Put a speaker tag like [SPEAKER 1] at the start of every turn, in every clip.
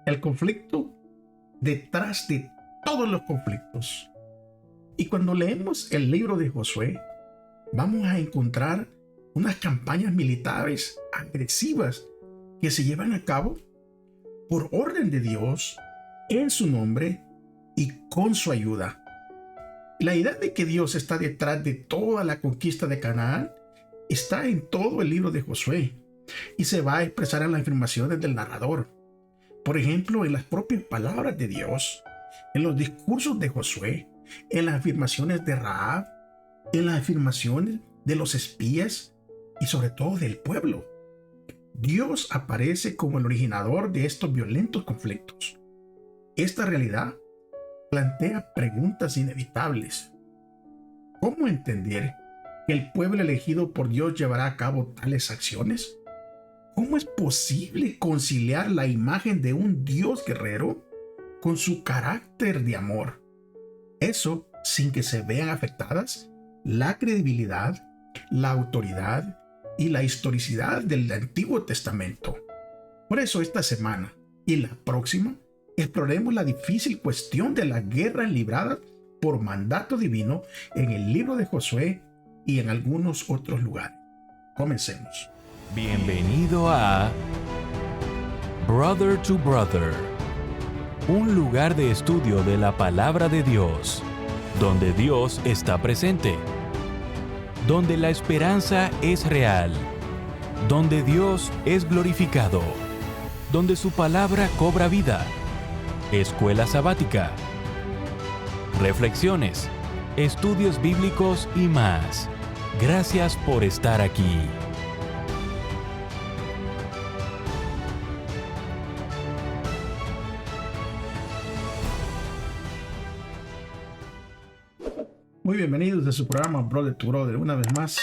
[SPEAKER 1] el conflicto detrás de todos los conflictos. Y cuando leemos el libro de Josué, vamos a encontrar unas campañas militares agresivas que se llevan a cabo por orden de Dios, en su nombre y con su ayuda. La idea de que Dios está detrás de toda la conquista de Canaán está en todo el libro de Josué y se va a expresar en las afirmaciones del narrador. Por ejemplo, en las propias palabras de Dios, en los discursos de Josué, en las afirmaciones de Rahab, en las afirmaciones de los espías y sobre todo del pueblo. Dios aparece como el originador de estos violentos conflictos. Esta realidad plantea preguntas inevitables. ¿Cómo entender que el pueblo elegido por Dios llevará a cabo tales acciones? ¿Cómo es posible conciliar la imagen de un Dios guerrero con su carácter de amor? Eso sin que se vean afectadas la credibilidad, la autoridad y la historicidad del Antiguo Testamento. Por eso esta semana y la próxima exploremos la difícil cuestión de las guerras libradas por mandato divino en el libro de Josué y en algunos otros lugares. Comencemos.
[SPEAKER 2] Bienvenido a Brother to Brother, un lugar de estudio de la palabra de Dios, donde Dios está presente, donde la esperanza es real, donde Dios es glorificado, donde su palabra cobra vida. Escuela sabática, reflexiones, estudios bíblicos y más. Gracias por estar aquí.
[SPEAKER 1] Muy bienvenidos a su programa Brother to Brother. Una vez más,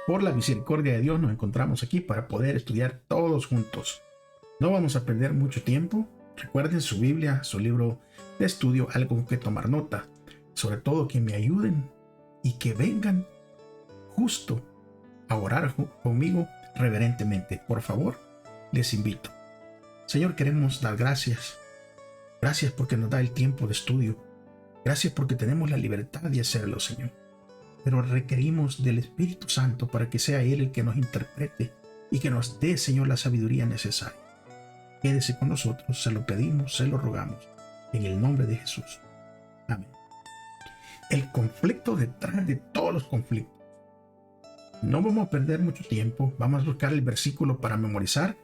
[SPEAKER 1] por la misericordia de Dios, nos encontramos aquí para poder estudiar todos juntos. No vamos a perder mucho tiempo. Recuerden su Biblia, su libro de estudio, algo que tomar nota. Sobre todo que me ayuden y que vengan justo a orar conmigo reverentemente. Por favor, les invito. Señor, queremos dar gracias. Gracias porque nos da el tiempo de estudio. Gracias porque tenemos la libertad de hacerlo, Señor. Pero requerimos del Espíritu Santo para que sea Él el que nos interprete y que nos dé, Señor, la sabiduría necesaria. Quédese con nosotros, se lo pedimos, se lo rogamos, en el nombre de Jesús. Amén. El conflicto detrás de todos los conflictos. No vamos a perder mucho tiempo, vamos a buscar el versículo para memorizar.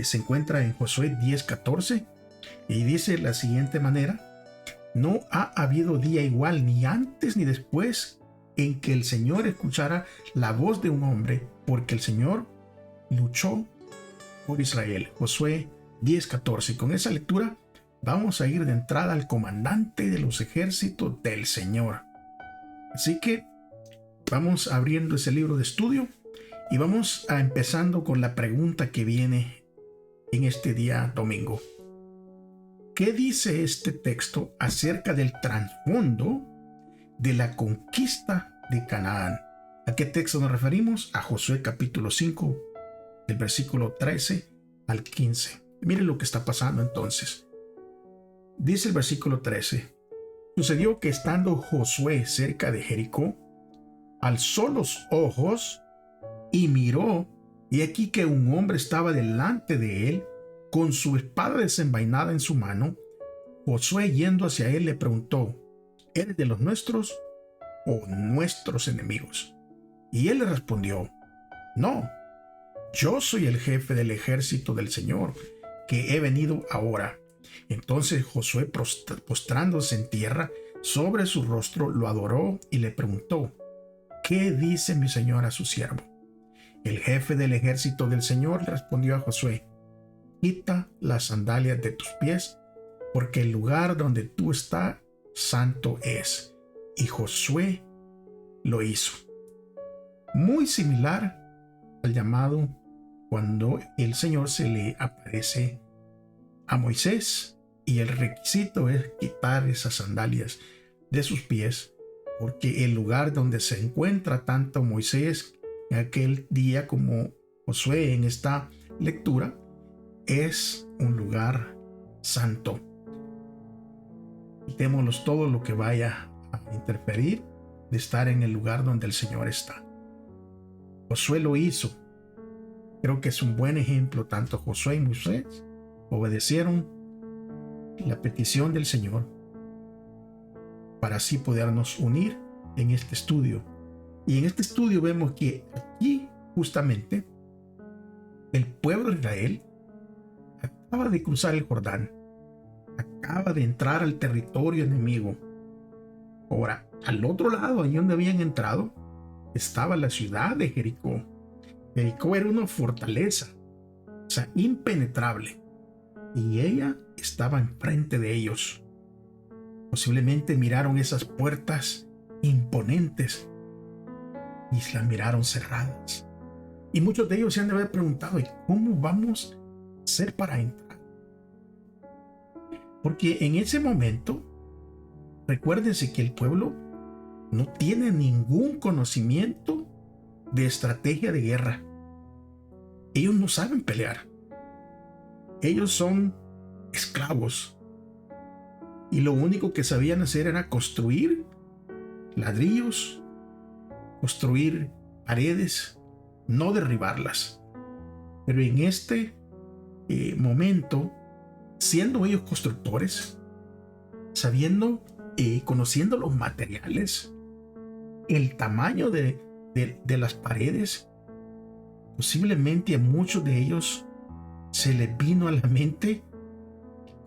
[SPEAKER 1] Se encuentra en Josué 10:14 y dice de la siguiente manera: no ha habido día igual, ni antes ni después, en que el Señor escuchara la voz de un hombre, porque el Señor luchó por Israel. Josué 10:14. Con esa lectura vamos a ir de entrada al comandante de los ejércitos del Señor. Así que vamos abriendo ese libro de estudio y vamos a empezando con la pregunta que viene en este día domingo. ¿Qué dice este texto acerca del trasfondo de la conquista de Canaán? ¿A qué texto nos referimos? A Josué capítulo 5, del versículo 13 al 15. Miren lo que está pasando entonces. Dice el versículo 13: sucedió que estando Josué cerca de Jericó, alzó los ojos y miró, y aquí que un hombre estaba delante de él con su espada desenvainada en su mano. Josué, yendo hacia él, le preguntó: ¿eres de los nuestros o nuestros enemigos? Y él le respondió: no, yo soy el jefe del ejército del Señor, que he venido ahora. Entonces Josué, postrándose en tierra sobre su rostro, lo adoró y le preguntó: ¿qué dice mi señor a su siervo? El jefe del ejército del Señor respondió a Josué: quita las sandalias de tus pies, porque el lugar donde tú estás santo es. Y Josué lo hizo. Muy similar al llamado cuando el Señor se le aparece a Moisés y el requisito es quitar esas sandalias de sus pies, porque el lugar donde se encuentra tanto Moisés en aquel día como Josué en esta lectura es un lugar santo. Quitémoslos todo lo que vaya a interferir de estar en el lugar donde el Señor está. Josué lo hizo. Creo que es un buen ejemplo. Tanto Josué y Moisés obedecieron la petición del Señor para así podernos unir en este estudio. Y en este estudio vemos que aquí justamente el pueblo de Israel acaba de cruzar el Jordán, acaba de entrar al territorio enemigo. Ahora, al otro lado, allí donde habían entrado, estaba la ciudad de Jericó. Jericó era una fortaleza, o sea, impenetrable, y ella estaba enfrente de ellos. Posiblemente miraron esas puertas imponentes y las miraron cerradas. Y muchos de ellos se han de haber preguntado, ¿y cómo vamos a hacer para entrar? Porque en ese momento, recuérdense que el pueblo no tiene ningún conocimiento de estrategia de guerra. Ellos no saben pelear. Ellos son esclavos. Y lo único que sabían hacer era construir ladrillos, construir paredes, no derribarlas. Pero en este momento, siendo ellos constructores, sabiendo, conociendo los materiales, el tamaño de las paredes, posiblemente a muchos de ellos se les vino a la mente,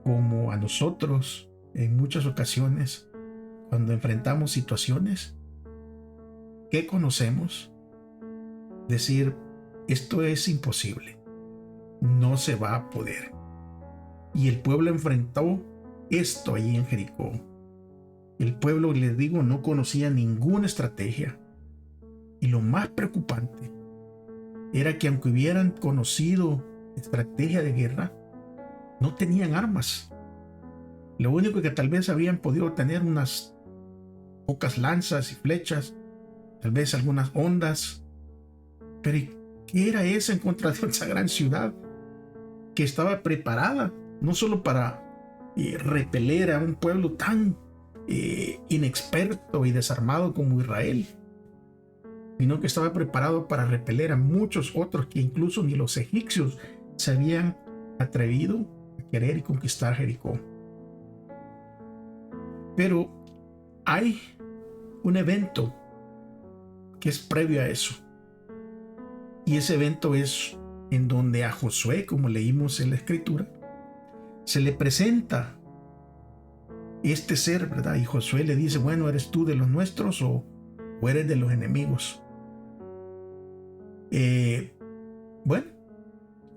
[SPEAKER 1] como a nosotros en muchas ocasiones, cuando enfrentamos situaciones que conocemos, decir, esto es imposible, no se va a poder. Y el pueblo enfrentó esto allí en Jericó. El pueblo, les digo, no conocía ninguna estrategia. Y lo más preocupante era que aunque hubieran conocido estrategia de guerra, no tenían armas. Lo único que tal vez habían podido tener unas pocas lanzas y flechas, tal vez algunas ondas. Pero ¿qué era eso en contra de esa gran ciudad que estaba preparada no solo para repeler a un pueblo tan inexperto y desarmado como Israel, sino que estaba preparado para repeler a muchos otros que incluso ni los egipcios se habían atrevido a querer y conquistar Jericó? Pero hay un evento que es previo a eso, y ese evento es en donde a Josué, como leímos en la escritura, se le presenta este ser, ¿verdad? Y Josué le dice, bueno, ¿eres tú de los nuestros o eres de los enemigos? Bueno,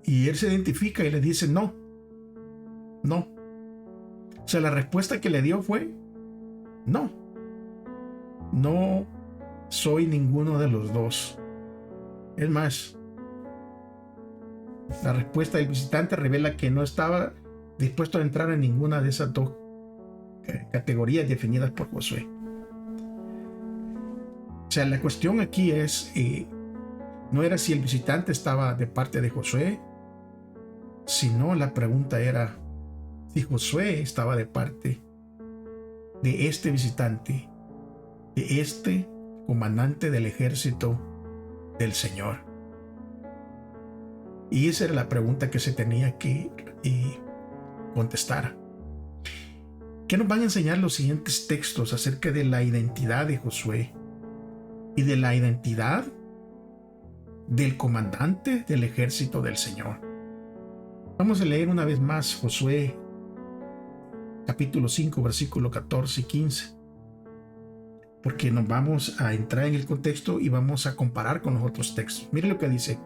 [SPEAKER 1] y él se identifica y le dice, no. O sea, la respuesta que le dio fue, no soy ninguno de los dos. Es más, la respuesta del visitante revela que no estaba dispuesto a entrar en ninguna de esas dos categorías definidas por Josué. O sea, la cuestión aquí es, no era si el visitante estaba de parte de Josué, sino la pregunta era si Josué estaba de parte de este visitante, de este comandante del ejército del Señor. Y esa era la pregunta que se tenía que contestar. ¿Qué nos van a enseñar los siguientes textos acerca de la identidad de Josué y de la identidad del comandante del ejército del Señor? Vamos a leer una vez más Josué capítulo 5 versículo 14 y 15, porque nos vamos a entrar en el contexto y vamos a comparar con los otros textos. Mire lo que dice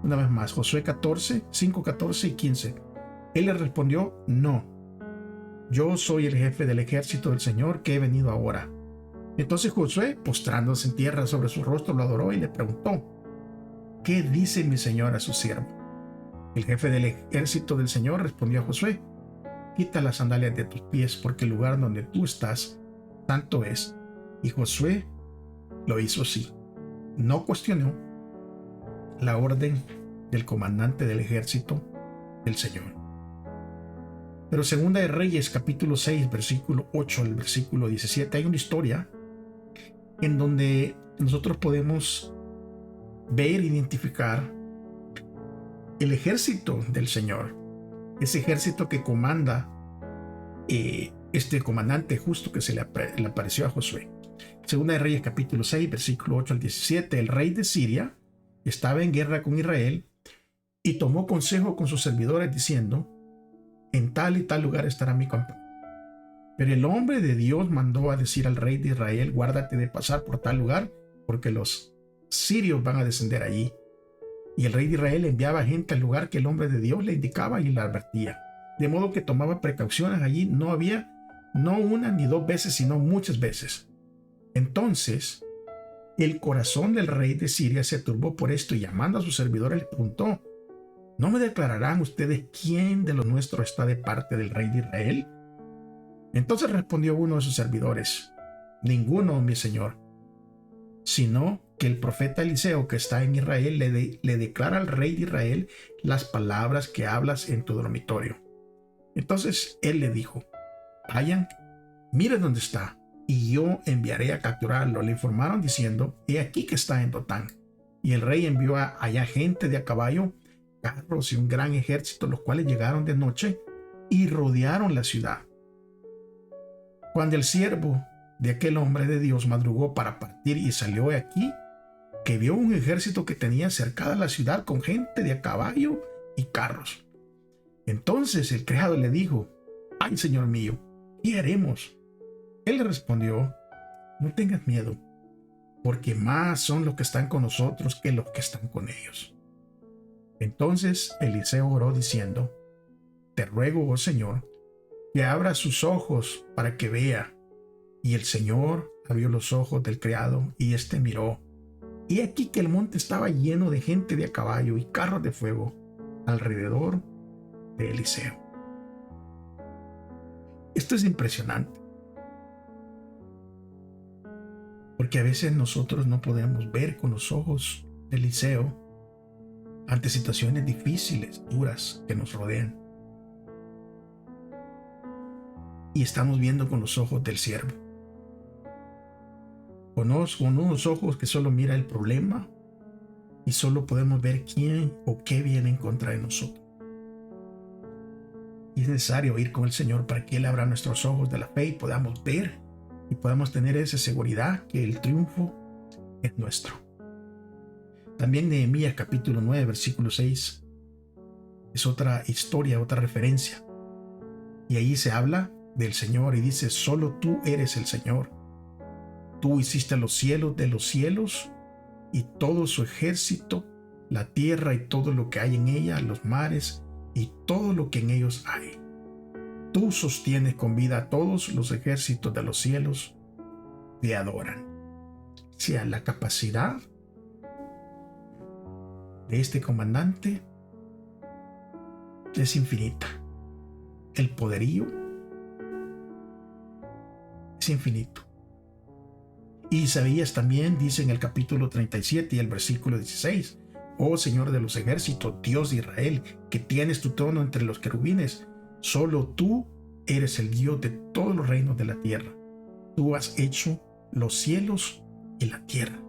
[SPEAKER 1] una vez más Josué 5, 14 y 15. Él le respondió, no, yo soy el jefe del ejército del Señor que he venido ahora. Entonces Josué, postrándose en tierra sobre su rostro, lo adoró y le preguntó, ¿qué dice mi señor a su siervo? El jefe del ejército del Señor respondió a Josué, quita las sandalias de tus pies, porque el lugar donde tú estás santo es. Y Josué lo hizo así. No cuestionó la orden del comandante del ejército del Señor. Pero Segunda de Reyes, capítulo 6, versículo 8 al versículo 17, hay una historia en donde nosotros podemos ver, identificar el ejército del Señor, ese ejército que comanda este comandante justo que se le apareció a Josué. Segunda de Reyes capítulo 6, versículo 8 al 17, el rey de Siria estaba en guerra con Israel y tomó consejo con sus servidores diciendo: en tal y tal lugar estará mi campamento. Pero el hombre de Dios mandó a decir al rey de Israel: guárdate de pasar por tal lugar, porque los sirios van a descender allí. Y el rey de Israel enviaba gente al lugar que el hombre de Dios le indicaba y le advertía. De modo que tomaba precauciones allí. No había, no una ni dos veces, sino muchas veces. Entonces, el corazón del rey de Siria se turbó por esto y llamando a sus servidores les preguntó: ¿no me declararán ustedes quién de los nuestros está de parte del rey de Israel? Entonces respondió uno de sus servidores: ninguno, mi señor, sino que el profeta Eliseo que está en Israel le declara al rey de Israel las palabras que hablas en tu dormitorio. Entonces él le dijo: vayan, miren dónde está, y yo enviaré a capturarlo. Le informaron diciendo: he aquí que está en Dotán. Y el rey envió allá gente de a caballo, carros y un gran ejército, los cuales llegaron de noche y rodearon la ciudad. Cuando el siervo de aquel hombre de Dios madrugó para partir y salió de aquí, que vio un ejército que tenía cercada la ciudad con gente de a caballo y carros. Entonces el criado le dijo: ay, señor mío, ¿qué haremos? Él le respondió: no tengas miedo, porque más son los que están con nosotros que los que están con ellos. Entonces Eliseo oró diciendo: te ruego, oh Señor, que abra sus ojos para que vea. Y el Señor abrió los ojos del criado, y éste miró. Y aquí que el monte estaba lleno de gente de a caballo y carros de fuego alrededor de Eliseo. Esto es impresionante, porque a veces nosotros no podemos ver con los ojos de Eliseo ante situaciones difíciles, duras que nos rodean. Y estamos viendo con los ojos del siervo. Con unos ojos que solo mira el problema y solo podemos ver quién o qué viene en contra de nosotros. Y es necesario ir con el Señor para que Él abra nuestros ojos de la fe y podamos ver y podamos tener esa seguridad que el triunfo es nuestro. También Nehemías capítulo 9, versículo 6 es otra historia, otra referencia. Y ahí se habla del Señor y dice: solo tú eres el Señor. Tú hiciste los cielos de los cielos y todo su ejército, la tierra y todo lo que hay en ella, los mares y todo lo que en ellos hay. Tú sostienes con vida a todos los ejércitos de los cielos, te adoran. O sea, la capacidad de este comandante es infinita. El poderío es infinito. Y Isaías también dice en el capítulo 37 y el versículo 16: oh Señor de los ejércitos, Dios de Israel, que tienes tu trono entre los querubines, solo tú eres el Dios de todos los reinos de la tierra. Tú has hecho los cielos y la tierra.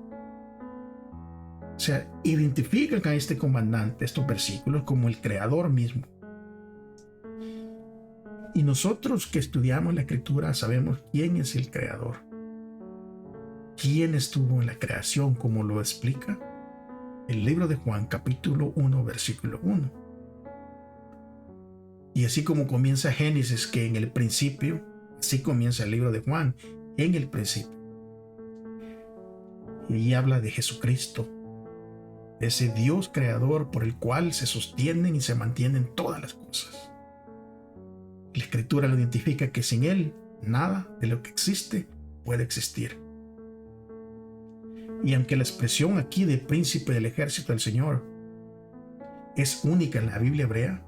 [SPEAKER 1] O sea, identifican a este comandante, estos versículos, como el creador mismo. Y nosotros que estudiamos la Escritura sabemos quién es el creador. ¿Quién estuvo en la creación, como lo explica el libro de Juan, capítulo 1, versículo 1? Y así como comienza Génesis, que en el principio, así comienza el libro de Juan, en el principio. Y habla de Jesucristo, ese Dios creador por el cual se sostienen y se mantienen todas las cosas. La Escritura lo identifica que sin Él, nada de lo que existe puede existir. Y aunque la expresión aquí de príncipe del ejército del Señor es única en la Biblia hebrea,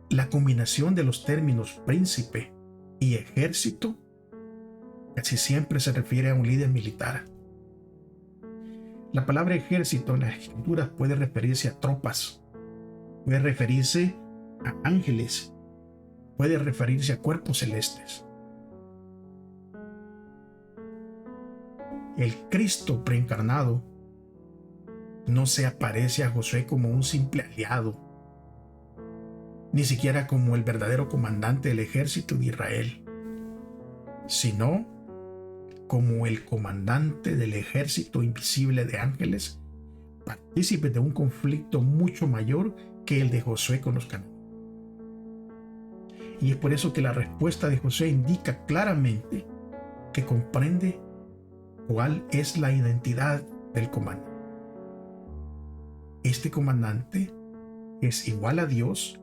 [SPEAKER 1] la combinación de los términos príncipe y ejército casi siempre se refiere a un líder militar. La palabra ejército en las Escrituras puede referirse a tropas, puede referirse a ángeles, puede referirse a cuerpos celestes. El Cristo preencarnado no se aparece a Josué como un simple aliado, ni siquiera como el verdadero comandante del ejército de Israel, sino como el comandante del ejército invisible de ángeles, partícipes de un conflicto mucho mayor que el de Josué con los cananeos. Y es por eso que la respuesta de Josué indica claramente que comprende cuál es la identidad del comandante. Este comandante es igual a Dios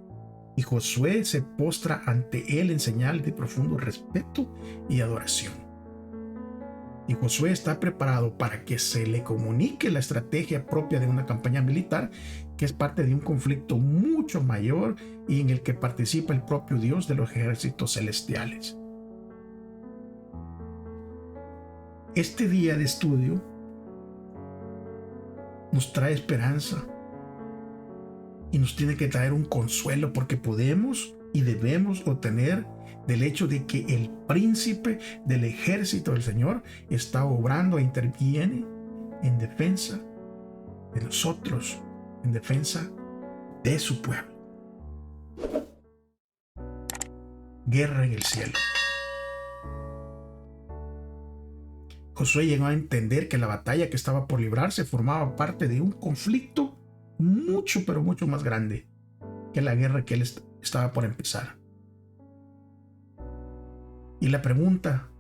[SPEAKER 1] y Josué se postra ante él en señal de profundo respeto y adoración. Y Josué está preparado para que se le comunique la estrategia propia de una campaña militar, que es parte de un conflicto mucho mayor y en el que participa el propio Dios de los ejércitos celestiales. Este día de estudio nos trae esperanza y nos tiene que traer un consuelo, porque podemos y debemos obtener del hecho de que el príncipe del ejército del Señor está obrando e interviene en defensa de nosotros, en defensa de su pueblo. Guerra en el cielo. Josué llegó a entender que la batalla que estaba por librarse formaba parte de un conflicto mucho, pero mucho más grande que la guerra que él estaba por empezar. Y la pregunta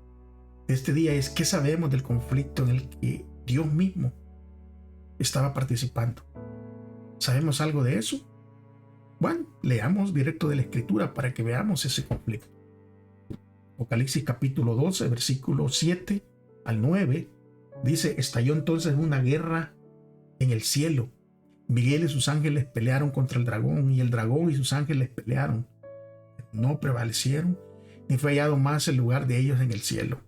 [SPEAKER 1] de este día es: ¿qué sabemos del conflicto en el que Dios mismo estaba participando? ¿Sabemos algo de eso? Bueno, leamos directo de la Escritura para que veamos ese conflicto. Apocalipsis capítulo 12, versículo 7 al 9, dice: estalló entonces una guerra en el cielo. Miguel y sus ángeles pelearon contra el dragón, y el dragón y sus ángeles pelearon. No prevalecieron, ni fue hallado más el lugar de ellos en el cielo.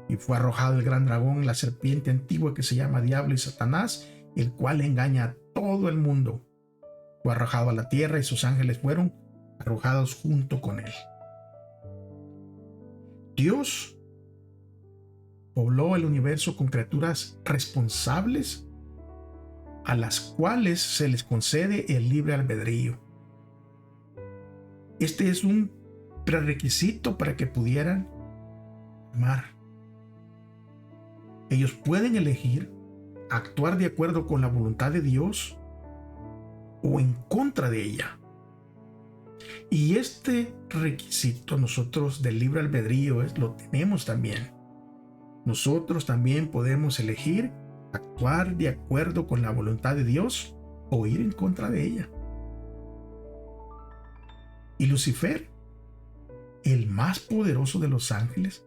[SPEAKER 1] Y fue arrojado el gran dragón, la serpiente antigua que se llama Diablo y Satanás, el cual engaña a todo el mundo. Fue arrojado a la tierra y sus ángeles fueron arrojados junto con él. Dios pobló el universo con criaturas responsables a las cuales se les concede el libre albedrío. Este es un prerequisito para que pudieran amar. Ellos pueden elegir actuar de acuerdo con la voluntad de Dios o en contra de ella. Y este requisito nosotros del libre albedrío lo tenemos también. Nosotros también podemos elegir actuar de acuerdo con la voluntad de Dios o ir en contra de ella. Y Lucifer, el más poderoso de los ángeles,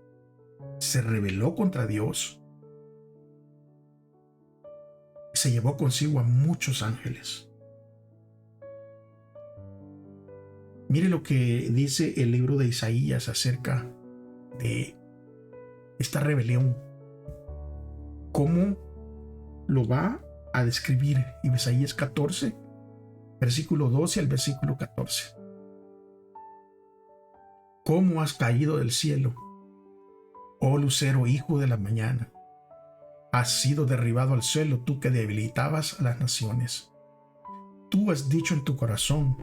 [SPEAKER 1] se rebeló contra Dios. Se llevó consigo a muchos ángeles. Mire lo que dice el libro de Isaías acerca de esta rebelión. ¿Cómo lo va a describir? Isaías 14, versículo 12 al versículo 14. ¿Cómo has caído del cielo, oh lucero, hijo de la mañana? Has sido derribado al suelo, tú que debilitabas a las naciones. Tú has dicho en tu corazón: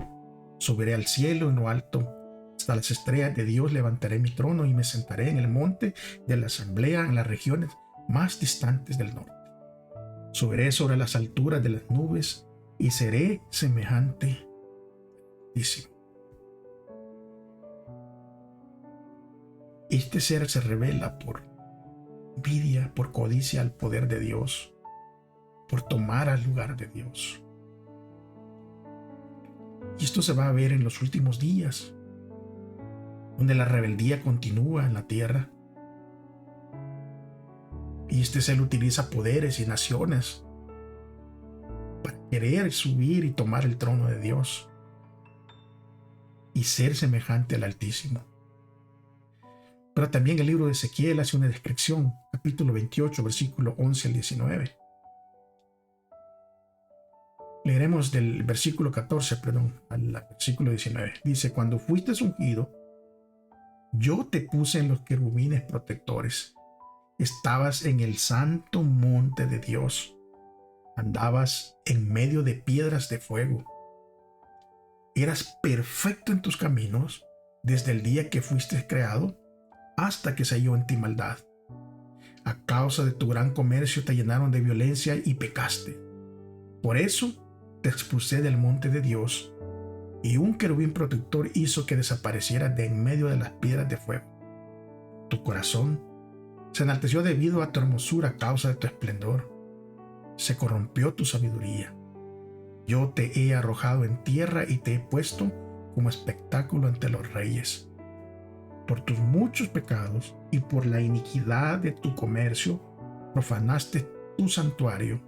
[SPEAKER 1] subiré al cielo en lo alto, hasta las estrellas de Dios levantaré mi trono y me sentaré en el monte de la asamblea en las regiones más distantes del norte. Subiré sobre las alturas de las nubes y seré semejante al Altísimo. Este ser se revela por envidia, por codicia al poder de Dios, por tomar al lugar de Dios. Y esto se va a ver en los últimos días, donde la rebeldía continúa en la tierra. Y este ser utiliza poderes y naciones para querer subir y tomar el trono de Dios y ser semejante al Altísimo. Pero también el libro de Ezequiel hace una descripción, capítulo 28, versículo 11 al 19. Leeremos del versículo 14, al versículo 19. Dice, cuando fuiste ungido, yo te puse en los querubines protectores. Estabas en el santo monte de Dios. Andabas en medio de piedras de fuego. Eras perfecto en tus caminos desde el día que fuiste creado hasta que se halló en ti maldad. A causa de tu gran comercio te llenaron de violencia y pecaste. Por eso te expulsé del monte de Dios, y un querubín protector hizo que desaparecieras de en medio de las piedras de fuego. Tu corazón se enalteció debido a tu hermosura a causa de tu esplendor. Se corrompió tu sabiduría. Yo te he arrojado en tierra y te he puesto como espectáculo ante los reyes. Por tus muchos pecados y por la iniquidad de tu comercio, profanaste tu santuario.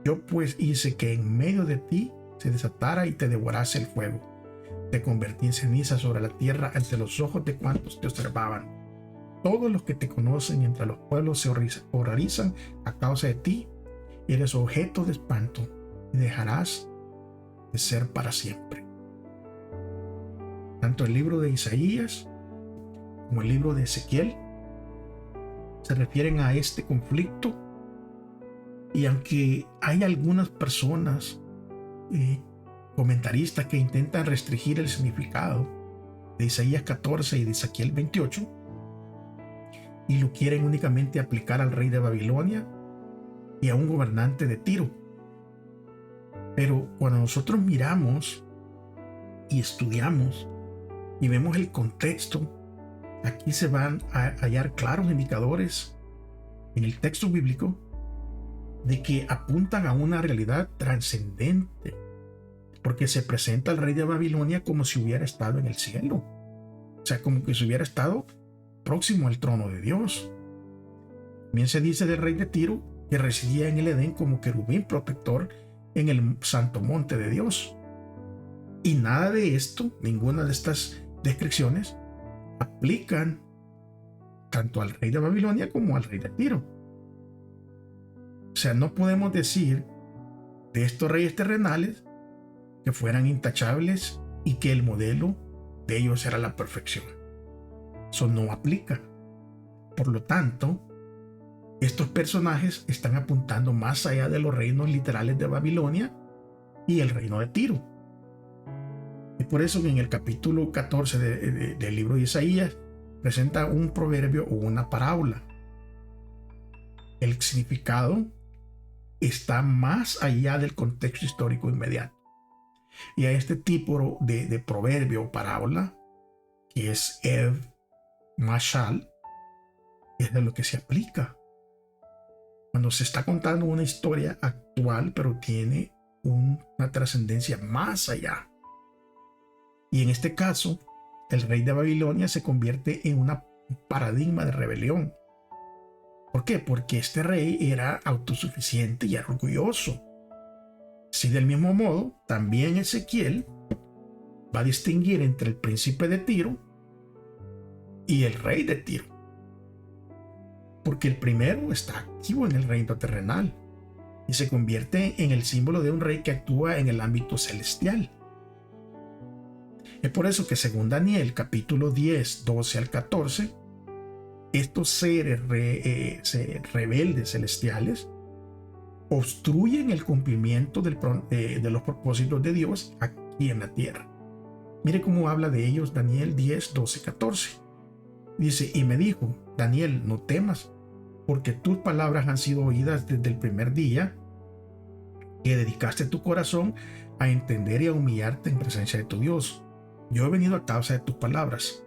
[SPEAKER 1] Yo pues hice que en medio de ti se desatara y te devorase el fuego. Te convertí en ceniza sobre la tierra ante los ojos de cuantos te observaban. Todos los que te conocen entre los pueblos se horrorizan a causa de ti. Eres objeto de espanto y dejarás de ser para siempre. Tanto el libro de Isaías como el libro de Ezequiel se refieren a este conflicto, y aunque hay algunas personas comentaristas que intentan restringir el significado de Isaías 14 y de Ezequiel 28 y lo quieren únicamente aplicar al rey de Babilonia y a un gobernante de Tiro, pero cuando nosotros miramos y estudiamos y vemos el contexto, aquí se van a hallar claros indicadores en el texto bíblico de que apuntan a una realidad trascendente, porque se presenta al rey de Babilonia como si hubiera estado en el cielo, o sea, como que si hubiera estado próximo al trono de Dios. También se dice del rey de Tiro que residía en el Edén como querubín protector en el santo monte de Dios. Y nada de esto, ninguna de estas descripciones, aplican tanto al rey de Babilonia como al rey de Tiro. O sea, no podemos decir de estos reyes terrenales que fueran intachables y que el modelo de ellos era la perfección. Eso no aplica. Por lo tanto, estos personajes están apuntando más allá de los reinos literales de Babilonia y el reino de Tiro. Es por eso que en el capítulo 14 del libro de Isaías presenta un proverbio o una parábola. El significado está más allá del contexto histórico inmediato. Y a este tipo de proverbio o parábola, que es Ev Mashal, es de lo que se aplica cuando se está contando una historia actual, pero tiene una trascendencia más allá. Y en este caso, el rey de Babilonia se convierte en un paradigma de rebelión. ¿Por qué? Porque este rey era autosuficiente y era orgulloso. Así, del mismo modo, también Ezequiel va a distinguir entre el príncipe de Tiro y el rey de Tiro, porque el primero está activo en el reino terrenal y se convierte en el símbolo de un rey que actúa en el ámbito celestial. Es por eso que según Daniel capítulo 10, 12 al 14, estos seres rebeldes celestiales obstruyen el cumplimiento de los propósitos de Dios aquí en la tierra. Mire cómo habla de ellos Daniel 10, 12, 14. Dice, y me dijo, Daniel, no temas, porque tus palabras han sido oídas desde el primer día que dedicaste tu corazón a entender y a humillarte en presencia de tu Dios. Yo he venido a causa de tus palabras.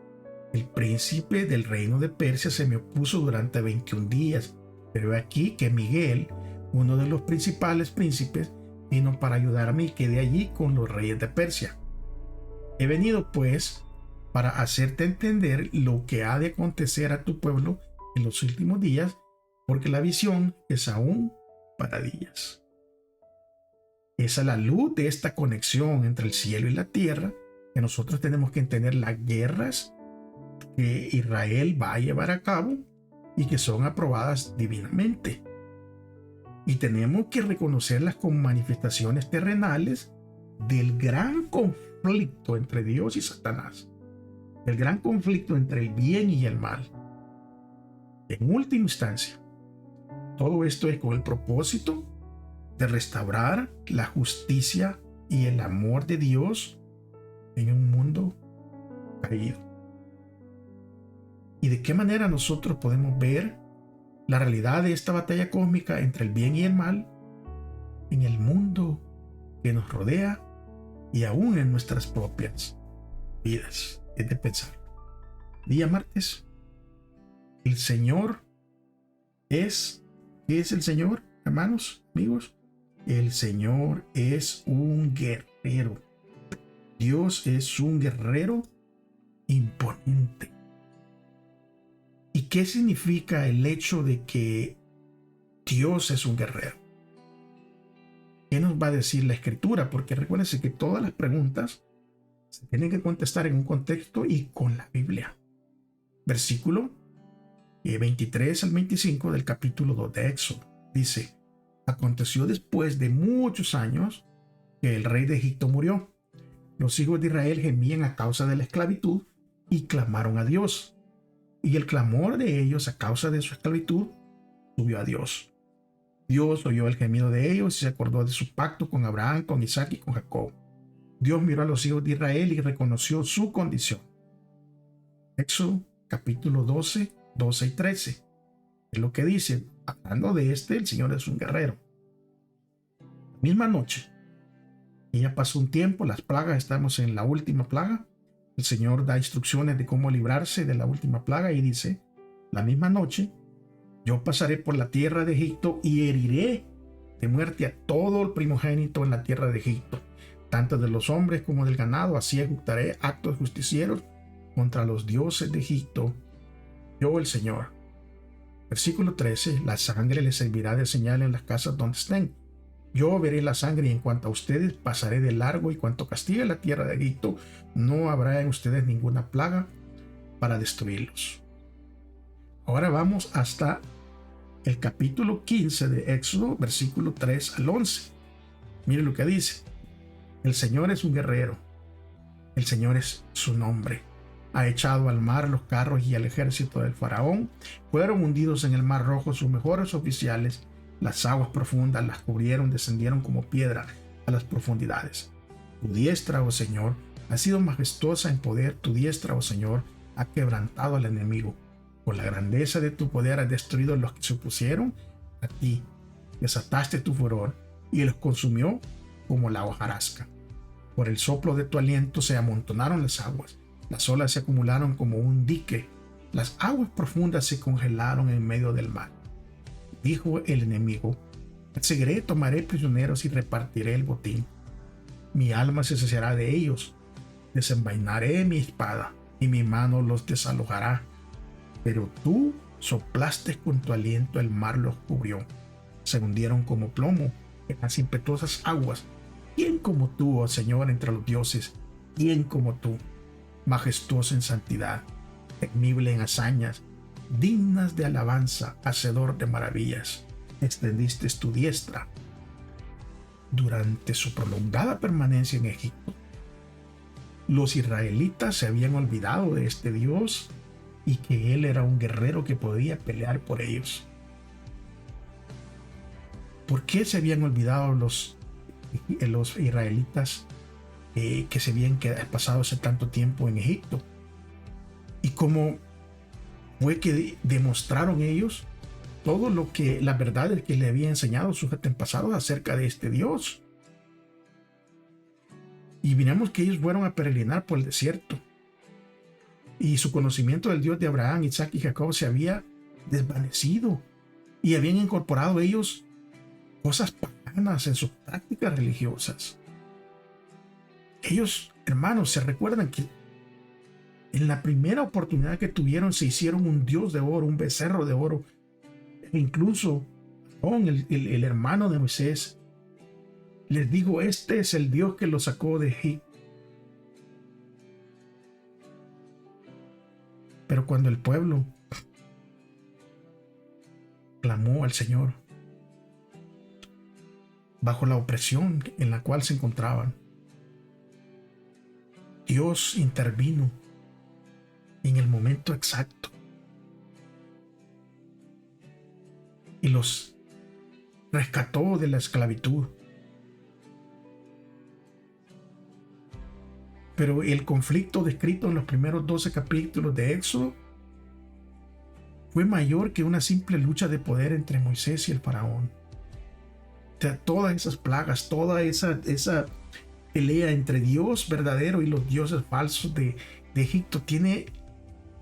[SPEAKER 1] El príncipe del reino de Persia se me opuso durante 21 días, pero he aquí que Miguel, uno de los principales príncipes, vino para ayudarme y quedé allí con los reyes de Persia. He venido pues para hacerte entender lo que ha de acontecer a tu pueblo en los últimos días, porque la visión es aún para días. Esa es la luz de esta conexión entre el cielo y la tierra, que nosotros tenemos que entender las guerras que Israel va a llevar a cabo y que son aprobadas divinamente. Y tenemos que reconocerlas como manifestaciones terrenales del gran conflicto entre Dios y Satanás, del gran conflicto entre el bien y el mal. En última instancia, todo esto es con el propósito de restaurar la justicia y el amor de Dios en un mundo caído. ¿Y de qué manera nosotros podemos ver la realidad de esta batalla cósmica entre el bien y el mal en el mundo que nos rodea y aún en nuestras propias vidas? Es de pensar. Día martes, el Señor es, ¿qué es el Señor, hermanos, amigos? El Señor es un guerrero. Dios es un guerrero imponente. ¿Y qué significa el hecho de que Dios es un guerrero? ¿Qué nos va a decir la Escritura? Porque recuérdense que todas las preguntas se tienen que contestar en un contexto y con la Biblia. Versículo 23 al 25 del capítulo 2 de Éxodo. Dice: aconteció después de muchos años que el rey de Egipto murió. Los hijos de Israel gemían a causa de la esclavitud y clamaron a Dios. Y el clamor de ellos a causa de su esclavitud subió a Dios. Dios oyó el gemido de ellos y se acordó de su pacto con Abraham, con Isaac y con Jacob. Dios miró a los hijos de Israel y reconoció su condición. Éxodo capítulo 12, 12 y 13. Es lo que dice, hablando de el Señor es un guerrero. La misma noche, y ya pasó un tiempo, las plagas, estamos en la última plaga. El Señor da instrucciones de cómo librarse de la última plaga y dice: la misma noche yo pasaré por la tierra de Egipto y heriré de muerte a todo el primogénito en la tierra de Egipto, tanto de los hombres como del ganado. Así ejecutaré actos justicieros contra los dioses de Egipto, yo el Señor. Versículo 13: la sangre les servirá de señal en las casas donde estén. Yo veré la sangre y en cuanto a ustedes pasaré de largo, y cuanto castigue la tierra de Egipto, no habrá en ustedes ninguna plaga para destruirlos. Ahora vamos hasta el capítulo 15 de Éxodo, versículo 3 al 11. Miren lo que dice: el Señor es un guerrero, el Señor es su nombre. Ha echado al mar los carros y al ejército del faraón. Fueron hundidos en el mar rojo sus mejores oficiales. Las aguas profundas las cubrieron, descendieron como piedra a las profundidades. Tu diestra, oh Señor, ha sido majestuosa en poder. Tu diestra, oh Señor, ha quebrantado al enemigo. Por la grandeza de tu poder has destruido a los que se opusieron a ti. Desataste tu furor y los consumió como la hojarasca. Por el soplo de tu aliento se amontonaron las aguas. Las olas se acumularon como un dique. Las aguas profundas se congelaron en medio del mar. Dijo el enemigo: perseguiré, tomaré prisioneros y repartiré el botín. Mi alma se saciará de ellos. Desenvainaré mi espada y mi mano los desalojará. Pero tú soplaste con tu aliento, el mar los cubrió. Se hundieron como plomo en las impetuosas aguas. ¿Quién como tú, oh Señor, entre los dioses? ¿Quién como tú? Majestuoso en santidad, temible en hazañas, dignas de alabanza, hacedor de maravillas. Extendiste tu diestra. Durante su prolongada permanencia en Egipto, los israelitas se habían olvidado de este Dios y que Él era un guerrero que podía pelear por ellos. ¿Por qué se habían olvidado los israelitas que se habían pasado hace tanto tiempo en Egipto? Y cómo fue que demostraron ellos todo lo que las verdades que le había enseñado sus antepasados acerca de este Dios. Y miramos que ellos fueron a peregrinar por el desierto y su conocimiento del Dios de Abraham, Isaac y Jacob se había desvanecido y habían incorporado ellos cosas paganas en sus prácticas religiosas. Ellos, hermanos, se recuerdan que en la primera oportunidad que tuvieron se hicieron un dios de oro, un becerro de oro. E incluso el hermano de Moisés les dijo: este es el Dios que lo sacó de Egipto. Pero cuando el pueblo clamó al Señor, bajo la opresión en la cual se encontraban. Dios intervino en el momento exacto y los rescató de la esclavitud. Pero el conflicto descrito en los primeros 12 capítulos de Éxodo fue mayor que una simple lucha de poder entre Moisés y el faraón. O sea, todas esas plagas, toda esa pelea entre Dios verdadero y los dioses falsos de Egipto tiene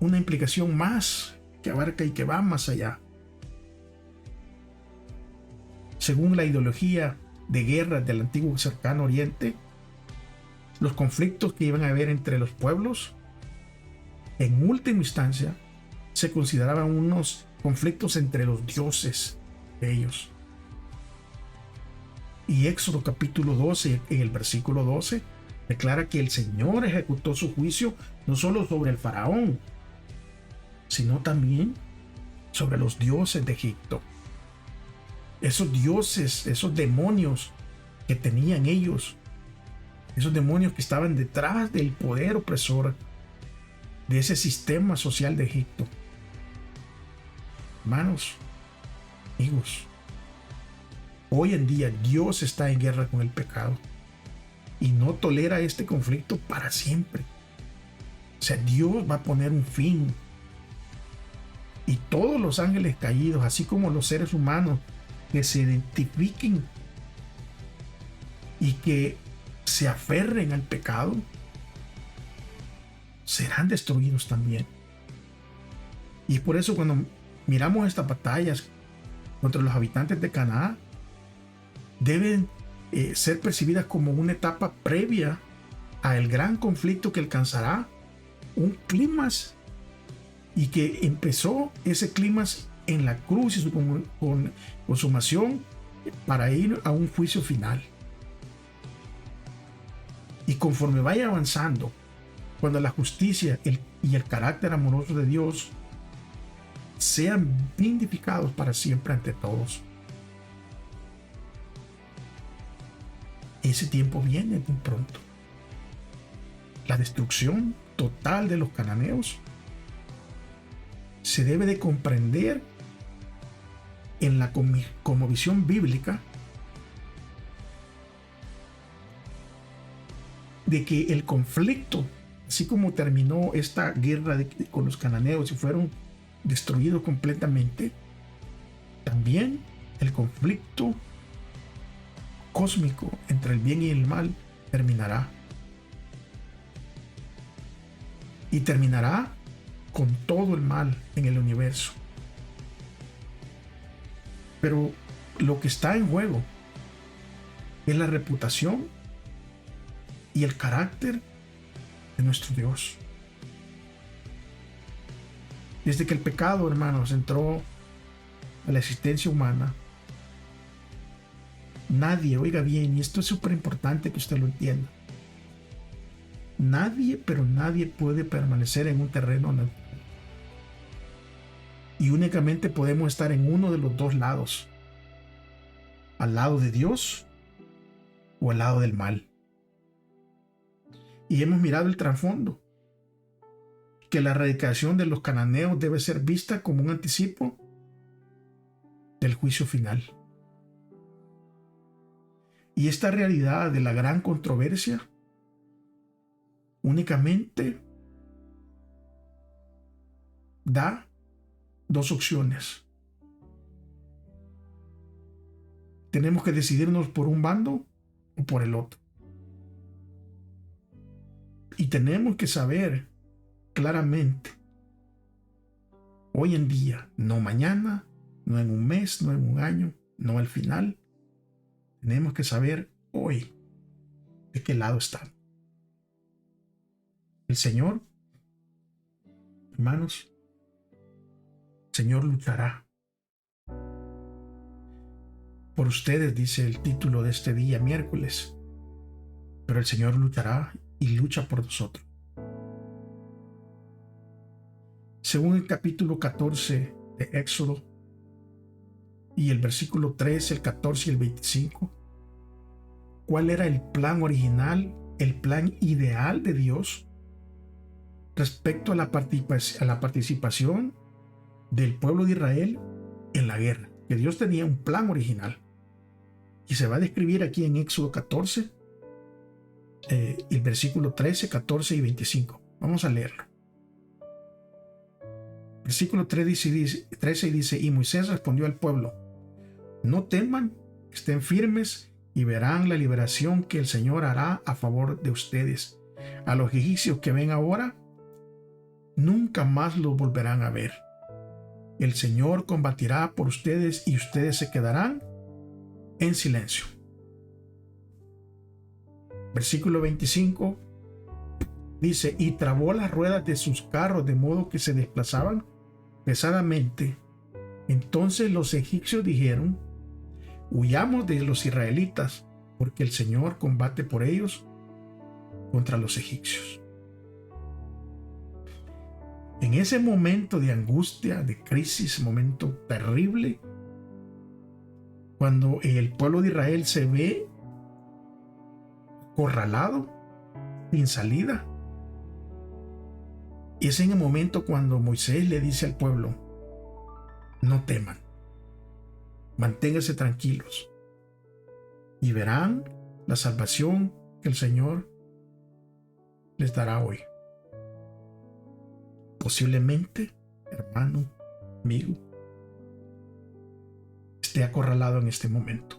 [SPEAKER 1] una implicación más que abarca y que va más allá. Según la ideología de guerra del antiguo cercano oriente, los conflictos que iban a haber entre los pueblos, en última instancia, se consideraban unos conflictos entre los dioses de ellos. Y Éxodo capítulo 12, en el versículo 12, declara que el Señor ejecutó su juicio no solo sobre el faraón, sino también sobre los dioses de Egipto. Esos dioses, esos demonios que tenían ellos, esos demonios que estaban detrás del poder opresor de ese sistema social de Egipto. Hermanos, amigos, hoy en día Dios está en guerra con el pecado y no tolera este conflicto para siempre. O sea, Dios va a poner un fin. Y todos los ángeles caídos, así como los seres humanos que se identifiquen y que se aferren al pecado, serán destruidos también. Y por eso cuando miramos estas batallas contra los habitantes de Canaán, deben ser percibidas como una etapa previa al gran conflicto que alcanzará un clímax, y que empezó ese clímax en la cruz y su consumación para ir a un juicio final. Y conforme vaya avanzando, cuando la justicia y el carácter amoroso de Dios sean vindicados para siempre ante todos, ese tiempo viene muy pronto. La destrucción total de los cananeos se debe de comprender en la cosmovisión bíblica de que el conflicto, así como terminó esta guerra con los cananeos y fueron destruidos completamente, también el conflicto cósmico entre el bien y el mal terminará. Y terminará con todo el mal en el universo. Pero lo que está en juego es la reputación y el carácter de nuestro Dios. Desde que el pecado, hermanos, entró a la existencia humana, nadie, oiga bien, y esto es súper importante que usted lo entienda, nadie, pero nadie puede permanecer en un terreno neutral. Y únicamente podemos estar en uno de los dos lados, al lado de Dios o al lado del mal. Y hemos mirado el trasfondo, que la erradicación de los cananeos debe ser vista como un anticipo del juicio final. Y esta realidad de la gran controversia únicamente da dos opciones. Tenemos que decidirnos por un bando o por el otro. Y tenemos que saber claramente, hoy en día, no mañana, no en un mes, no en un año, no al final. Tenemos que saber hoy de qué lado están. El Señor, hermanos, el Señor luchará por ustedes, dice el título de este día, miércoles. Pero el Señor luchará y lucha por nosotros. Según el capítulo 14 de Éxodo y el versículo 13, el 14 y el 25, cuál era el plan original, el plan ideal de Dios respecto a la participación del pueblo de Israel en la guerra. Que Dios tenía un plan original. Y se va a describir aquí en Éxodo 14, el versículo 13, 14 y 25. Vamos a leerlo. Versículo 13 dice, y Moisés respondió al pueblo, no teman, estén firmes y verán la liberación que el Señor hará a favor de ustedes. A los egipcios que ven ahora, nunca más los volverán a ver. El Señor combatirá por ustedes y ustedes se quedarán en silencio. Versículo 25 dice, y trabó las ruedas de sus carros de modo que se desplazaban pesadamente. Entonces los egipcios dijeron, huyamos de los israelitas, porque el Señor combate por ellos contra los egipcios. En ese momento de angustia, de crisis, momento terrible, cuando el pueblo de Israel se ve acorralado, sin salida, es en el momento cuando Moisés le dice al pueblo, no teman, manténganse tranquilos y verán la salvación que el Señor les dará hoy. Posiblemente, hermano, amigo, esté acorralado en este momento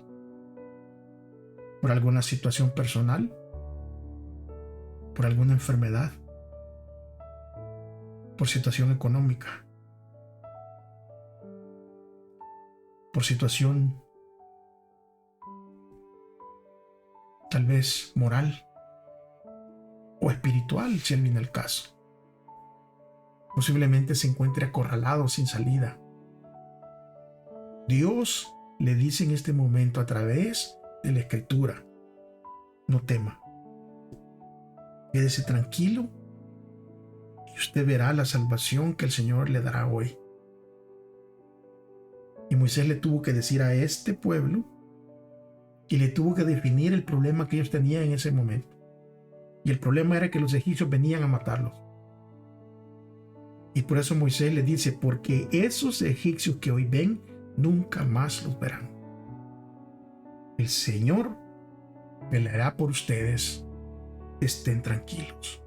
[SPEAKER 1] por alguna situación personal, por alguna enfermedad, por situación económica, por situación tal vez moral o espiritual, si él viene al caso. Posiblemente se encuentre acorralado sin salida. Dios le dice en este momento a través de la Escritura, no tema, quédese tranquilo y usted verá la salvación que el Señor le dará hoy. Y Moisés le tuvo que decir a este pueblo y le tuvo que definir el problema que ellos tenían en ese momento. Y el problema era que los egipcios venían a matarlos. Y por eso Moisés le dice, porque esos egipcios que hoy ven, nunca más los verán. El Señor peleará por ustedes, estén tranquilos.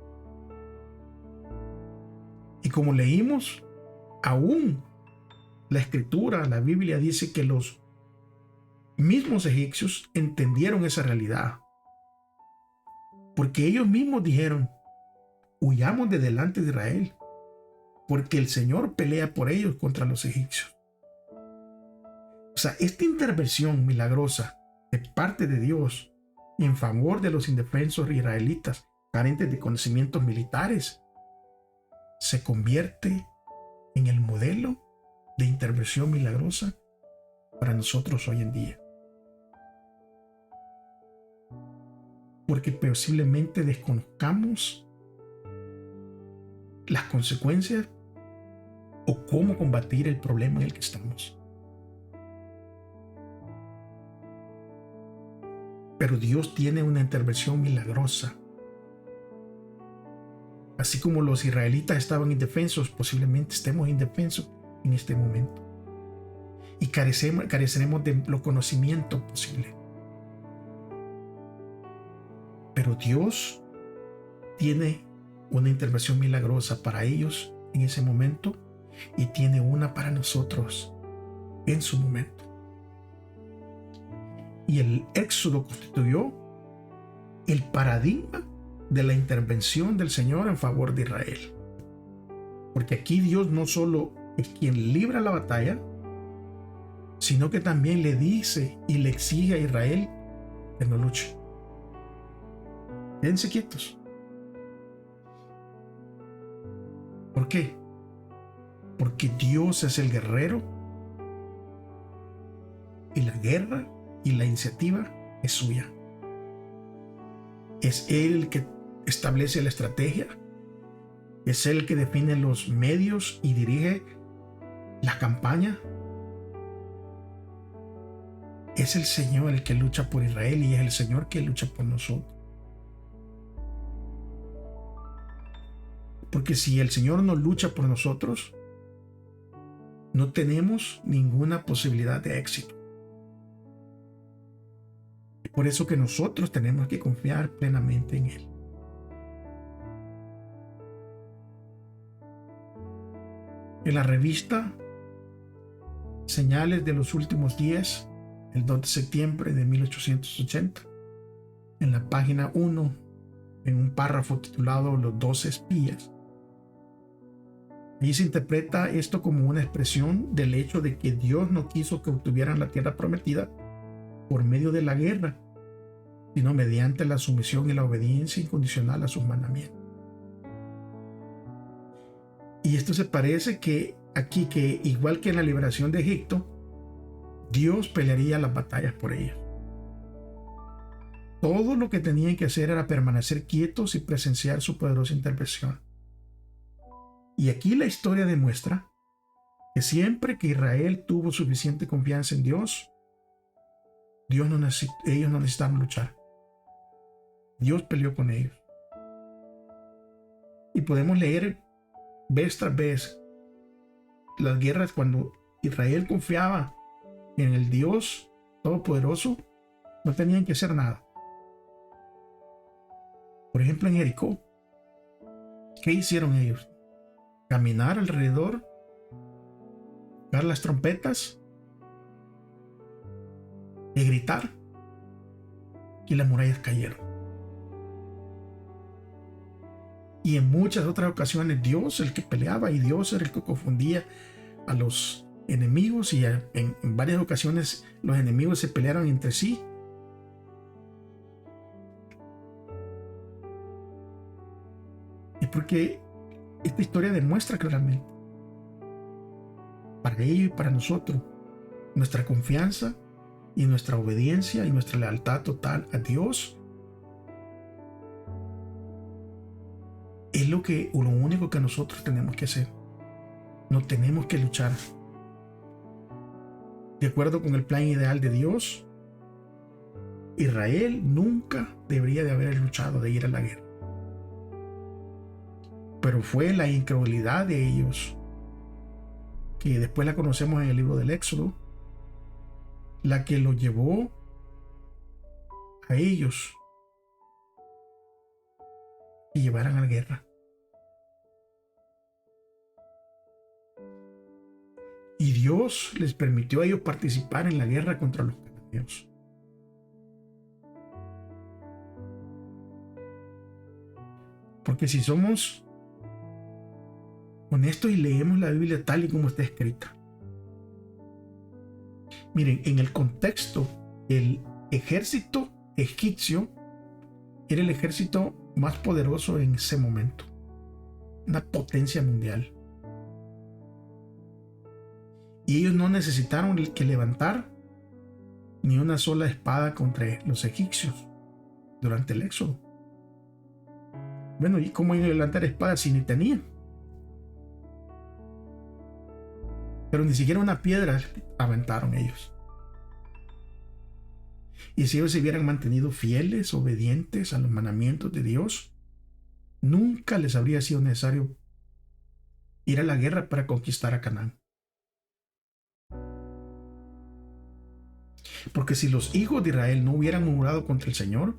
[SPEAKER 1] Y como leímos, aún la Escritura, la Biblia dice que los mismos egipcios entendieron esa realidad. Porque ellos mismos dijeron, huyamos de delante de Israel, porque el Señor pelea por ellos contra los egipcios. O sea, esta intervención milagrosa de parte de Dios en favor de los indefensos israelitas carentes de conocimientos militares se convierte en el modelo de intervención milagrosa para nosotros hoy en día. Porque posiblemente desconozcamos las consecuencias o cómo combatir el problema en el que estamos. Pero Dios tiene una intervención milagrosa. Así como los israelitas estaban indefensos, posiblemente estemos indefensos en este momento. Y careceremos de los conocimientos posibles. Pero Dios tiene una intervención milagrosa para ellos en ese momento y tiene una para nosotros en su momento. Y el Éxodo constituyó el paradigma de la intervención del Señor en favor de Israel. Porque aquí Dios no solo es quien libra la batalla, sino que también le dice y le exige a Israel que no luche. Quédense quietos. ¿Por qué? Porque Dios es el guerrero y la guerra y la iniciativa es suya. Es Él el que establece la estrategia. Es Él el que define los medios y dirige la campaña. es el Señor el que lucha por Israel y es el Señor que lucha por nosotros. Porque si el Señor no lucha por nosotros, no tenemos ninguna posibilidad de éxito. Es por eso que nosotros tenemos que confiar plenamente en Él. En la revista Señales de los Últimos Días, el 2 de septiembre de 1880, en la página 1, en un párrafo titulado Los 12 espías, allí se interpreta esto como una expresión del hecho de que Dios no quiso que obtuvieran la tierra prometida por medio de la guerra, sino mediante la sumisión y la obediencia incondicional a sus mandamientos. Y esto se parece que aquí, que igual que en la liberación de Egipto, Dios pelearía las batallas por ellos. Todo lo que tenían que hacer era permanecer quietos y presenciar su poderosa intervención. Y aquí la historia demuestra que siempre que Israel tuvo suficiente confianza en Dios, ellos no necesitaron luchar. Dios peleó con ellos. Y podemos leer vez tras vez las guerras cuando Israel confiaba en el Dios Todopoderoso, no tenían que hacer nada. Por ejemplo, en Jericó, ¿qué hicieron ellos? Caminar alrededor, dar las trompetas y gritar, y las murallas cayeron. Y en muchas otras ocasiones Dios el que peleaba y Dios era el que confundía a los enemigos, y en varias ocasiones los enemigos se pelearon entre sí. Es porque esta historia demuestra claramente, para ellos y para nosotros, nuestra confianza y nuestra obediencia y nuestra lealtad total a Dios es lo único que nosotros tenemos que hacer. No tenemos que luchar. De acuerdo con el plan ideal de Dios, Israel nunca debería de haber luchado, de ir a la guerra. Pero fue la incredulidad de ellos, que después la conocemos en el libro del Éxodo, la que lo llevó a ellos y llevaran a la guerra. Y Dios les permitió a ellos participar en la guerra contra los cananeos. Porque si somos honestos y leemos la Biblia tal y como está escrita, miren, en el contexto, el ejército egipcio era el ejército más poderoso en ese momento, una potencia mundial. Y ellos no necesitaron que levantar ni una sola espada contra los egipcios durante el Éxodo. Bueno, ¿y cómo iban a levantar espadas si ni tenían? Pero ni siquiera una piedra aventaron ellos. Y si ellos se hubieran mantenido fieles, obedientes a los mandamientos de Dios, nunca les habría sido necesario ir a la guerra para conquistar a Canaán. Porque si los hijos de Israel no hubieran murmurado contra el Señor,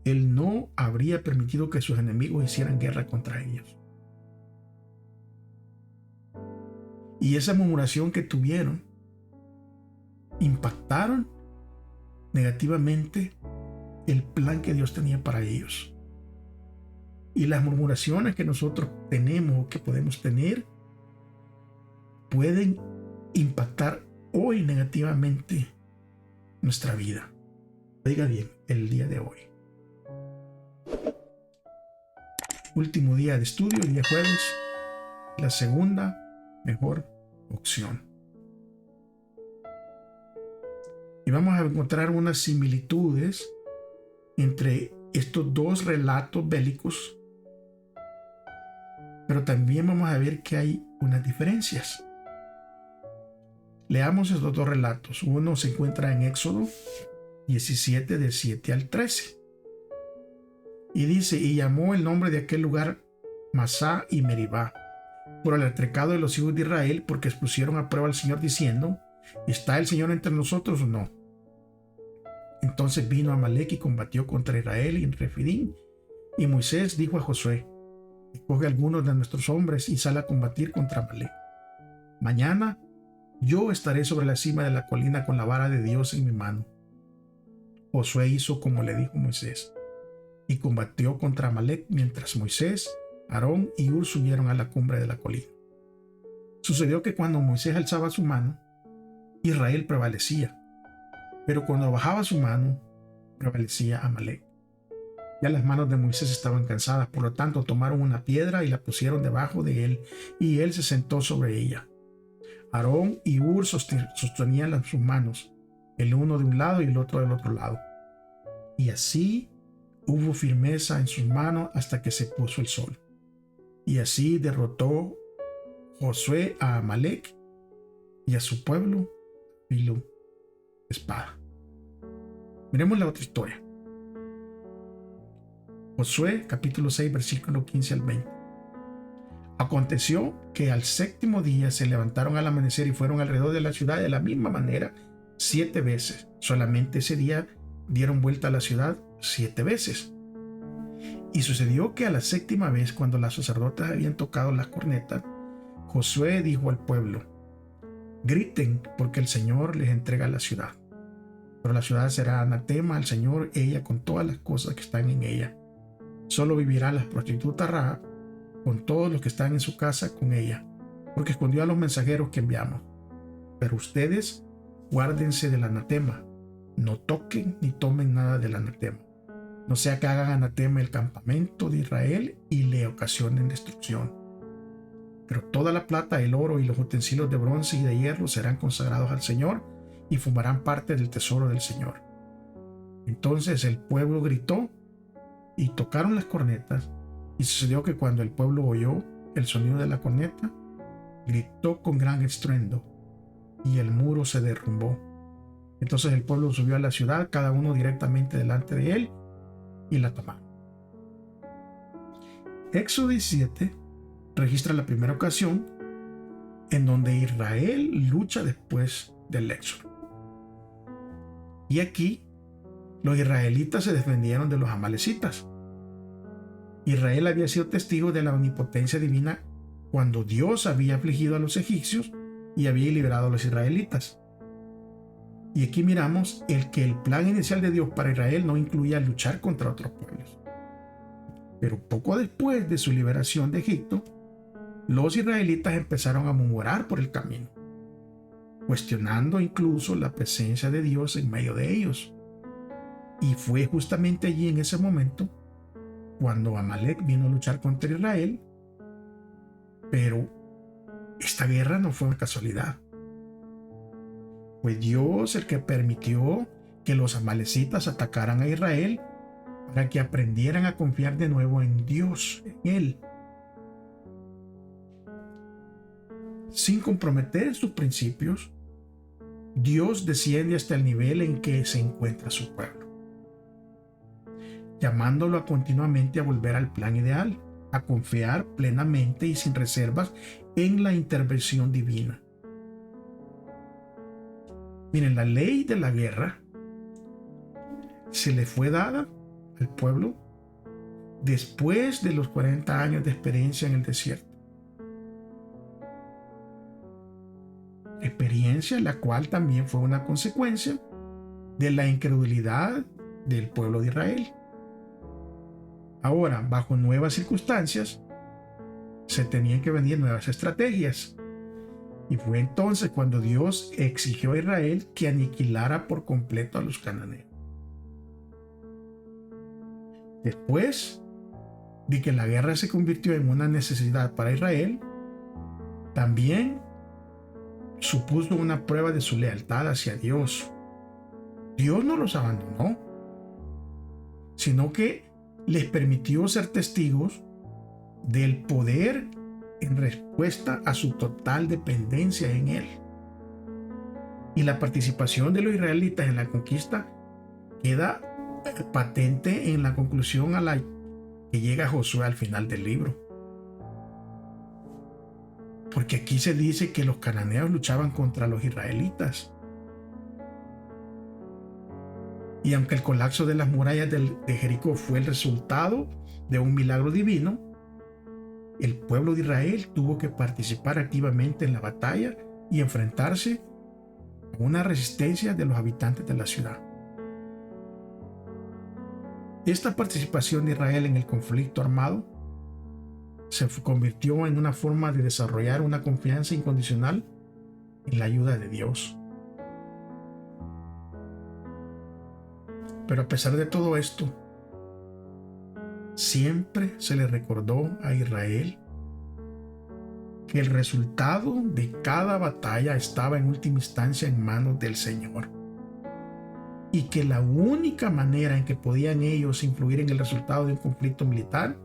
[SPEAKER 1] Él no habría permitido que sus enemigos hicieran guerra contra ellos. Y esa murmuración que tuvieron impactaron negativamente el plan que Dios tenía para ellos. Y las murmuraciones que nosotros tenemos o que podemos tener pueden impactar hoy negativamente nuestra vida. Oiga bien, el día de hoy. Último día de estudio, el día jueves, la segunda mejor opción. Y vamos a encontrar unas similitudes entre estos dos relatos bélicos, pero también vamos a ver que hay unas diferencias. Leamos estos dos relatos. Uno se encuentra en Éxodo 17, del 7 al 13. Y dice: y llamó el nombre de aquel lugar Masá y Meribá, por el altercado de los hijos de Israel, porque expusieron a prueba al Señor diciendo: ¿está el Señor entre nosotros o no? Entonces vino Amalec y combatió contra Israel en Refidim. Y Moisés dijo a Josué: escoge algunos de nuestros hombres y sal a combatir contra Amalec. Mañana yo estaré sobre la cima de la colina con la vara de Dios en mi mano. Josué hizo como le dijo Moisés, y combatió contra Amalec mientras Moisés, Aarón y Hur subieron a la cumbre de la colina. Sucedió que cuando Moisés alzaba su mano, Israel prevalecía, pero cuando bajaba su mano, prevalecía Amalec. Ya las manos de Moisés estaban cansadas, por lo tanto tomaron una piedra y la pusieron debajo de él, y él se sentó sobre ella. Aarón y Hur sostenían sus manos, el uno de un lado y el otro del otro lado. Y así hubo firmeza en sus manos hasta que se puso el sol. Y así derrotó Josué a Amalec y a su pueblo filo de espada. Miremos la otra historia. Josué capítulo 6 versículo 15 al 20. Aconteció que al séptimo día se levantaron al amanecer y fueron alrededor de la ciudad de la misma manera 7 veces. Solamente ese día dieron vuelta a la ciudad 7 veces. Y sucedió que a la séptima vez, cuando las sacerdotes habían tocado las cornetas, Josué dijo al pueblo: griten, porque el Señor les entrega la ciudad. Pero la ciudad será anatema al Señor, ella con todas las cosas que están en ella. Solo vivirá la prostituta Rahab con todos los que están en su casa con ella, porque escondió a los mensajeros que enviamos. Pero ustedes guárdense del anatema, no toquen ni tomen nada del anatema, no sea que hagan anatema el campamento de Israel y le ocasionen destrucción. Pero toda la plata, el oro y los utensilios de bronce y de hierro serán consagrados al Señor y formarán parte del tesoro del Señor. Entonces el pueblo gritó y tocaron las cornetas. Y sucedió que cuando el pueblo oyó el sonido de la corneta, gritó con gran estruendo, y el muro se derrumbó. Entonces el pueblo subió a la ciudad, cada uno directamente delante de él, y la tomaron. Éxodo 17 registra la primera ocasión en donde Israel lucha después del éxodo. Y aquí los israelitas se defendieron de los amalecitas. Israel había sido testigo de la omnipotencia divina cuando Dios había afligido a los egipcios y había liberado a los israelitas. Y aquí miramos que el plan inicial de Dios para Israel no incluía luchar contra otros pueblos. Pero poco después de su liberación de Egipto, los israelitas empezaron a murmurar por el camino, cuestionando incluso la presencia de Dios en medio de ellos. Y fue justamente allí, en ese momento, cuando Amalec vino a luchar contra Israel. Pero esta guerra no fue una casualidad. Fue Dios el que permitió que los amalecitas atacaran a Israel para que aprendieran a confiar de nuevo en Dios, en Él, sin comprometer sus principios. Dios desciende hasta el nivel en que se encuentra su pueblo, llamándolo continuamente a volver al plan ideal, a confiar plenamente y sin reservas en la intervención divina. Miren, la ley de la guerra se le fue dada al pueblo después de los 40 años de experiencia en el desierto. Experiencia la cual también fue una consecuencia de la incredulidad del pueblo de Israel. Ahora, bajo nuevas circunstancias, se tenían que venir nuevas estrategias. Y fue entonces cuando Dios exigió a Israel que aniquilara por completo a los cananeos. Después de que la guerra se convirtió en una necesidad para Israel, también supuso una prueba de su lealtad hacia Dios. Dios no los abandonó, sino que les permitió ser testigos del poder en respuesta a su total dependencia en Él. Y la participación de los israelitas en la conquista queda patente en la conclusión a la que llega Josué al final del libro. Porque aquí se dice que los cananeos luchaban contra los israelitas. Y aunque el colapso de las murallas de Jericó fue el resultado de un milagro divino, el pueblo de Israel tuvo que participar activamente en la batalla y enfrentarse a una resistencia de los habitantes de la ciudad. Esta participación de Israel en el conflicto armado se convirtió en una forma de desarrollar una confianza incondicional en la ayuda de Dios. Pero a pesar de todo esto, siempre se le recordó a Israel que el resultado de cada batalla estaba en última instancia en manos del Señor, y que la única manera en que podían ellos influir en el resultado de un conflicto militar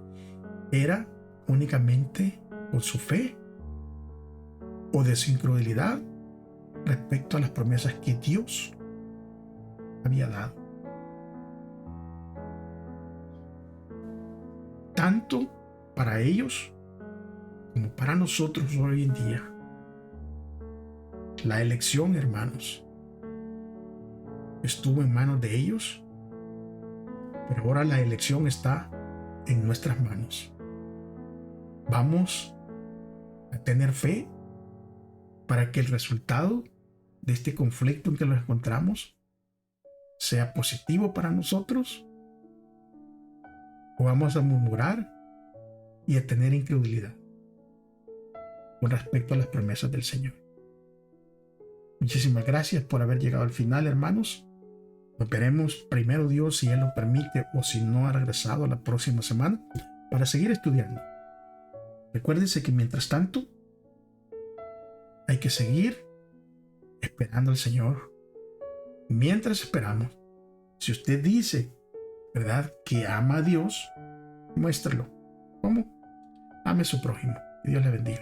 [SPEAKER 1] era únicamente por su fe o de su incredulidad respecto a las promesas que Dios había dado. Tanto para ellos como para nosotros hoy en día. La elección, hermanos, estuvo en manos de ellos, pero ahora la elección está en nuestras manos. Vamos a tener fe para que el resultado de este conflicto en que nos encontramos sea positivo para nosotros, o vamos a murmurar y a tener incredulidad con respecto a las promesas del Señor. Muchísimas gracias por haber llegado al final, hermanos. Nos veremos primero Dios, si Él lo permite, o si no ha regresado la próxima semana, para seguir estudiando. Recuérdense que mientras tanto hay que seguir esperando al Señor. Mientras esperamos, si usted dice, ¿verdad?, que ama a Dios, muéstrelo. ¿Cómo? Ame a su prójimo. Que Dios le bendiga.